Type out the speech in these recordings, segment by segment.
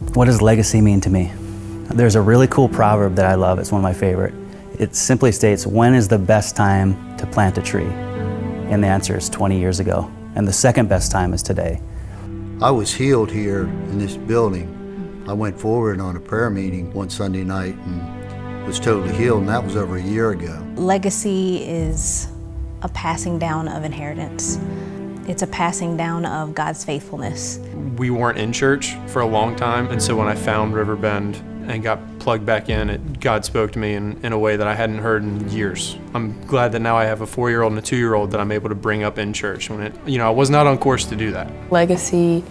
What does legacy mean to me? There's a really cool proverb that I love. It's one of my favorite. It simply states, when is the best time to plant a tree? And the answer is 20 years ago. And the second best time is today. I was healed here in this building. I went forward on a prayer meeting one Sunday night and was totally healed, and that was over a year ago. Legacy is a passing down of inheritance. It's a passing down of God's faithfulness. We weren't in church for a long time, and so when I found Riverbend and got plugged back in, God spoke to me in a way that I hadn't heard in years. I'm glad that now I have a 4-year-old and a 2-year-old that I'm able to bring up in church. I was not on course to do that. Legacy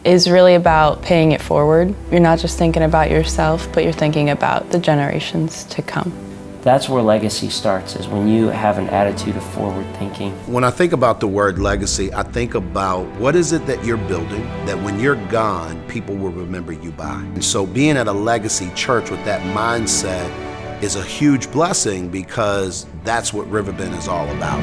is really about paying it forward. You're not just thinking about yourself, but you're thinking about the generations to come. That's where legacy starts, is when you have an attitude of forward thinking. When I think about the word legacy, I think about what is it that you're building that when you're gone, people will remember you by. And so being at a legacy church with that mindset is a huge blessing, because that's what Riverbend is all about.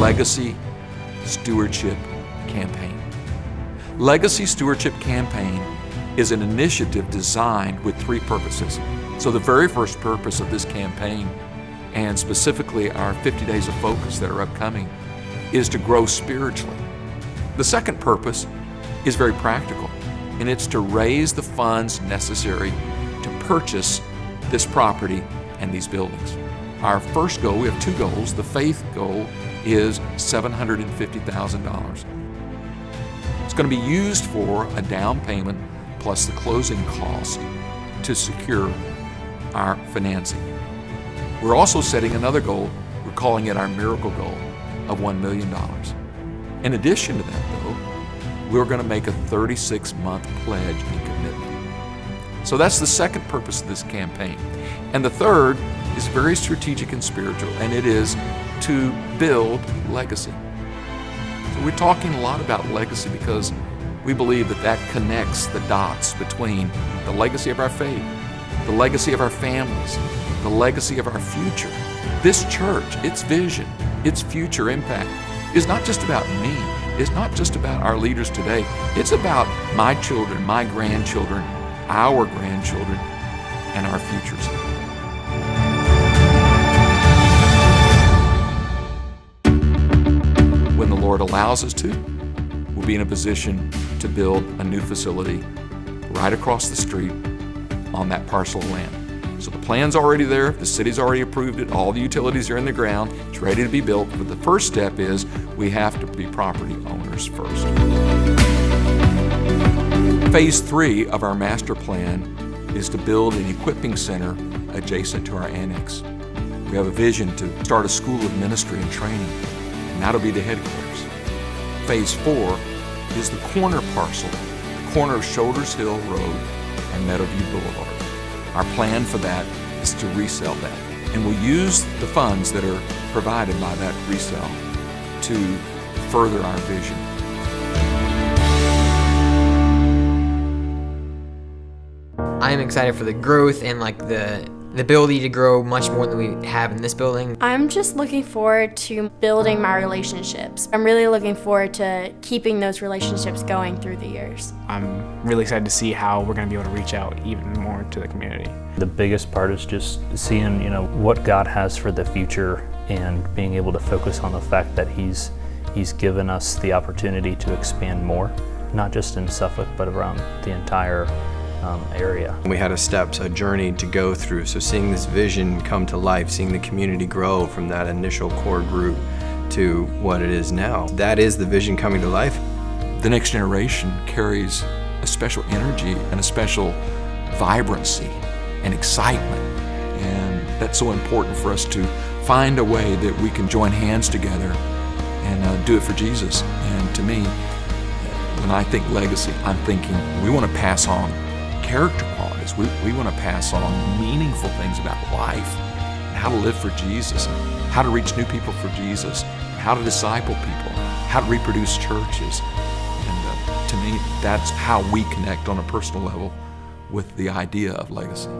Legacy Stewardship Campaign. Legacy Stewardship Campaign is an initiative designed with 3 purposes. So the very first purpose of this campaign, and specifically our 50 Days of Focus that are upcoming, is to grow spiritually. The second purpose is very practical, and it's to raise the funds necessary to purchase this property and these buildings. Our first goal, we have 2 goals. The faith goal is $750,000. It's going to be used for a down payment plus the closing cost to secure our financing. We're also setting another goal. We're calling it our miracle goal of $1 million. In addition to that, though, we're going to make a 36-month pledge and commitment. So that's the second purpose of this campaign. And the third is very strategic and spiritual, and it is to build legacy. So we're talking a lot about legacy because we believe that that connects the dots between the legacy of our faith, the legacy of our families, the legacy of our future. This church, its vision, its future impact is not just about me. It's not just about our leaders today. It's about my children, my grandchildren, our grandchildren, and our futures. When the Lord allows us to, we'll be in a position to build a new facility right across the street on that parcel of land. So the plan's already there, the city's already approved it, all the utilities are in the ground, it's ready to be built, but the first step is we have to be property owners first. Phase 3 of our master plan is to build an equipping center adjacent to our annex. We have a vision to start a school of ministry and training, and that'll be the headquarters. Phase 4 is the corner parcel, corner of Shoulders Hill Road and Meadowview Boulevard. Our plan for that is to resell that, and we'll use the funds that are provided by that resale to further our vision. I am excited for the growth and the ability to grow much more than we have in this building. I'm just looking forward to building my relationships. I'm really looking forward to keeping those relationships going through the years. I'm really excited to see how we're going to be able to reach out even more to the community. The biggest part is just seeing, what God has for the future and being able to focus on the fact that He's given us the opportunity to expand more, not just in Suffolk, but around the entire area. We had a journey to go through, so seeing this vision come to life, seeing the community grow from that initial core group to what it is now, that is the vision coming to life. The next generation carries a special energy and a special vibrancy and excitement, and that's so important for us to find a way that we can join hands together and do it for Jesus. And to me, when I think legacy, I'm thinking we want to pass on character qualities. We want to pass on meaningful things about life and how to live for Jesus, and how to reach new people for Jesus, and how to disciple people, how to reproduce churches. And to me, that's how we connect on a personal level with the idea of legacy.